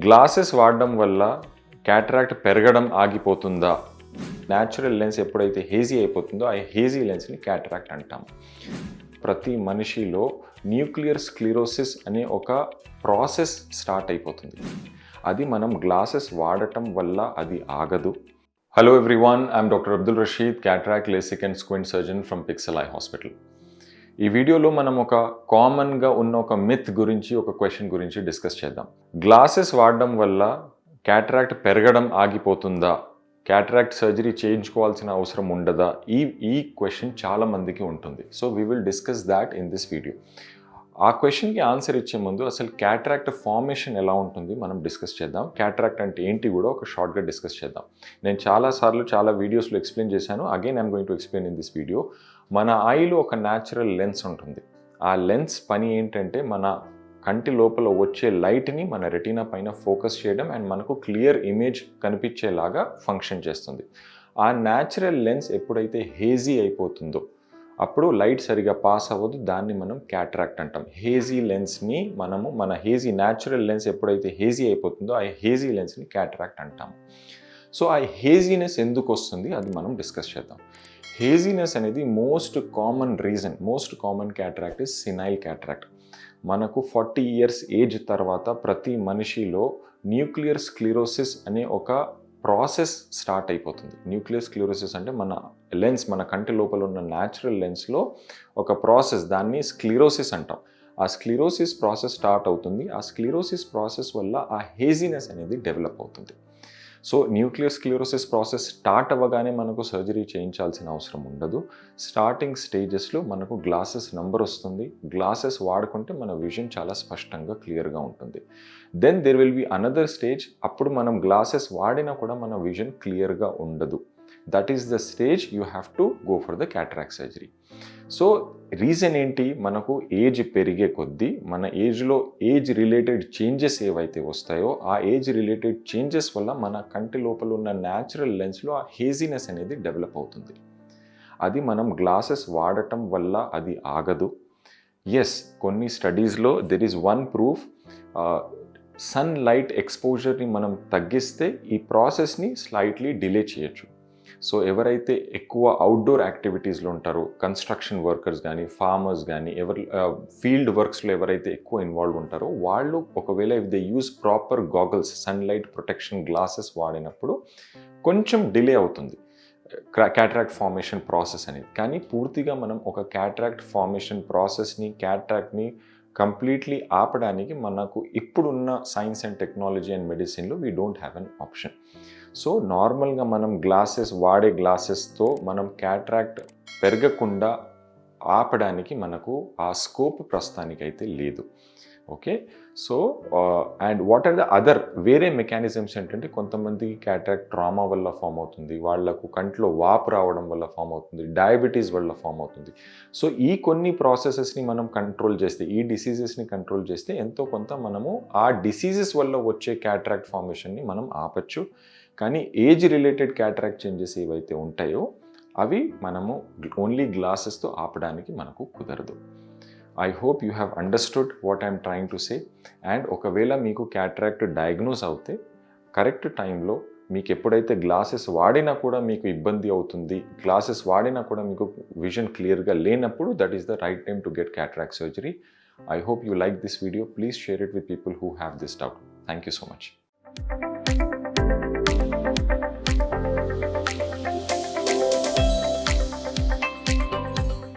Glasses వాడడం వల్ల cataract పెరగడం ఆగిపోతుందా? న్యాచురల్ లెన్స్ ఎప్పుడైతే హేజీ అయిపోతుందో ఆ హేజీ లెన్స్ని క్యాటరాక్ట్ అంటాం. ప్రతి మనిషిలో న్యూక్లియర్ స్క్లిరోసిస్ అనే ఒక ప్రాసెస్ స్టార్ట్ అయిపోతుంది. అది మనం గ్లాసెస్ వాడటం వల్ల అది ఆగదు. Hello everyone, I'm doctor Abdul Rashid, cataract, lasik and squint surgeon from Pixel Eye hospital. ఈ వీడియోలో మనం ఒక కామన్గా ఉన్న ఒక మిత్ గురించి, ఒక క్వశ్చన్ గురించి డిస్కస్ చేద్దాం. గ్లాసెస్ వాడడం వల్ల క్యాటరాక్ట్ పెరగడం ఆగిపోతుందా? క్యాటరాక్ట్ సర్జరీ చేయించుకోవాల్సిన అవసరం ఉండదా? ఈ క్వశ్చన్ చాలా మందికి ఉంటుంది. So we will discuss that in this video. ఆ క్వశ్చన్కి ఆన్సర్ ఇచ్చే ముందు అసలు క్యాటరాక్ట్ ఫార్మేషన్ ఎలా ఉంటుంది మనం డిస్కస్ చేద్దాం. క్యాటరాక్ట్ అంటే ఏంటి కూడా ఒక షార్ట్గా డిస్కస్ చేద్దాం. నేను చాలా వీడియోస్లో ఎక్స్ప్లెయిన్ చేశాను. Again I'm going to explain in this video. మన ఐలో ఒక న్యాచురల్ లెన్స్ ఉంటుంది. ఆ లెన్స్ పని ఏంటంటే మన కంటి లోపల వచ్చే లైట్ని మన రెటీనా పైన ఫోకస్ చేయడం అండ్ మనకు క్లియర్ ఇమేజ్ కనిపించేలాగా ఫంక్షన్ చేస్తుంది. ఆ న్యాచురల్ లెన్స్ ఎప్పుడైతే హేజీ అయిపోతుందో అప్పుడు లైట్ సరిగా పాస్ అవ్వదు. దాన్ని మనం క్యాటరాక్ట్ అంటాం. హేజీ లెన్స్ని మన హేజీ న్యాచురల్ లెన్స్ ఎప్పుడైతే హేజీ అయిపోతుందో ఆ హేజీ లెన్స్ని క్యాటరాక్ట్ అంటాం. సో ఆ హేజీనెస్ ఎందుకు వస్తుంది అది మనం డిస్కస్ చేద్దాం. హేజీనెస్ అనేది most common cataract is senile cataract. మనకు 40 years ఏజ్ తర్వాత ప్రతి మనిషిలో న్యూక్లియర్ స్క్లిరోసిస్ అనే ఒక ప్రాసెస్ స్టార్ట్ అయిపోతుంది. న్యూక్లియర్ స్క్లిరోసిస్ అంటే మన కంటి లోపల ఉన్న న్యాచురల్ లెన్స్లో ఒక ప్రాసెస్, దాన్ని స్క్లిరోసిస్ అంటాం. ఆ స్క్లిరోసిస్ ప్రాసెస్ స్టార్ట్ అవుతుంది. ఆ స్క్లిరోసిస్ ప్రాసెస్ వల్ల ఆ హేజీనెస్ అనేది డెవలప్ అవుతుంది. So nuclear sclerosis process start అవ్వగానే మనకు సర్జరీ చేయించాల్సిన అవసరం ఉండదు. స్టార్టింగ్ స్టేజెస్లో మనకు గ్లాసెస్ నెంబర్ వస్తుంది. గ్లాసెస్ వాడుకుంటే మన విజన్ చాలా స్పష్టంగా క్లియర్గా ఉంటుంది. Then there will be another stage. అప్పుడు మనం గ్లాసెస్ వాడినా కూడా మన విజన్ క్లియర్గా ఉండదు. That is the stage you have to go for the cataract surgery. So reason ఏంటి? మనకు ఏజ్ పెరిగే కొద్దీ మన ఏజ్ రిలేటెడ్ చేంజెస్ ఏవైతే వస్తాయో ఆ ఏజ్ రిలేటెడ్ చేంజెస్ వల్ల మన కంటి లోపల ఉన్న న్యాచురల్ లెన్స్లో ఆ హేజీనెస్ అనేది డెవలప్ అవుతుంది. అది మనం గ్లాసెస్ వాడటం వల్ల అది ఆగదు. ఎస్, కొన్ని స్టడీస్లో there is one proof. Sunlight ఎక్స్పోజర్ని మనం తగ్గిస్తే ఈ ప్రాసెస్ని స్లైట్లీ డిలే చేయొచ్చు. సో ఎవరైతే ఎక్కువ అవుట్డోర్ యాక్టివిటీస్లో ఉంటారో, కన్స్ట్రక్షన్ వర్కర్స్ కానీ, ఫార్మర్స్ కానీ, ఫీల్డ్ వర్క్స్లో ఎవరైతే ఎక్కువ ఇన్వాల్వ్ ఉంటారో వాళ్ళు ఒకవేళ if they use proper goggles, sunlight protection glasses వాడినప్పుడు కొంచెం డిలే అవుతుంది క్యాటరాక్ట్ ఫార్మేషన్ ప్రాసెస్ అనేది. కానీ పూర్తిగా మనం ఒక క్యాటరాక్ట్ ఫార్మేషన్ ప్రాసెస్ని, క్యాటరాక్ట్ని కంప్లీట్లీ ఆపడానికి మనకు ఇప్పుడున్న సైన్స్ అండ్ టెక్నాలజీ అండ్ మెడిసిన్లో we don't have an option. So నార్మల్గా మనం వాడే గ్లాసెస్తో మనం క్యాటరాక్ట్ పెరగకుండా ఆపడానికి మనకు ఆ స్కోప్ ప్రస్తుతానికైతే లేదు. Okay, so and what are the other వేరే మెకానిజమ్స్ ఏంటంటే, కొంతమంది క్యాటరాక్ట్ ట్రామా వల్ల ఫామ్ అవుతుంది, వాళ్లకు కంట్లో వాపు రావడం వల్ల ఫామ్ అవుతుంది, డయాబెటీస్ వల్ల ఫామ్ అవుతుంది. సో ఈ కొన్ని ప్రాసెసెస్ని మనం కంట్రోల్ చేస్తే, ఈ డిసీజెస్ని కంట్రోల్ చేస్తే ఎంతో కొంత మనము ఆ డిసీజెస్ వల్ల వచ్చే క్యాటరాక్ట్ ఫార్మేషన్ని మనం ఆపచ్చు. కానీ ఏజ్ రిలేటెడ్ క్యాటరాక్ట్ చేంజెస్ ఏవైతే ఉంటాయో అవి మనము ఓన్లీ గ్లాసెస్తో ఆపడానికి మనకు కుదరదు. I hope you have understood what I'm trying to say. And ఒకవేళ మీకు క్యాటరాక్ట్ డయాగ్నోస్ అవుతే కరెక్ట్ టైంలో, మీకు ఎప్పుడైతే గ్లాసెస్ వాడినా కూడా మీకు ఇబ్బంది అవుతుంది, గ్లాసెస్ వాడినా కూడా మీకు విజన్ క్లియర్గా లేనప్పుడు, that is the right time to get cataract surgery. I hope you like this video. Please share it with people who have this doubt. Thank you so much.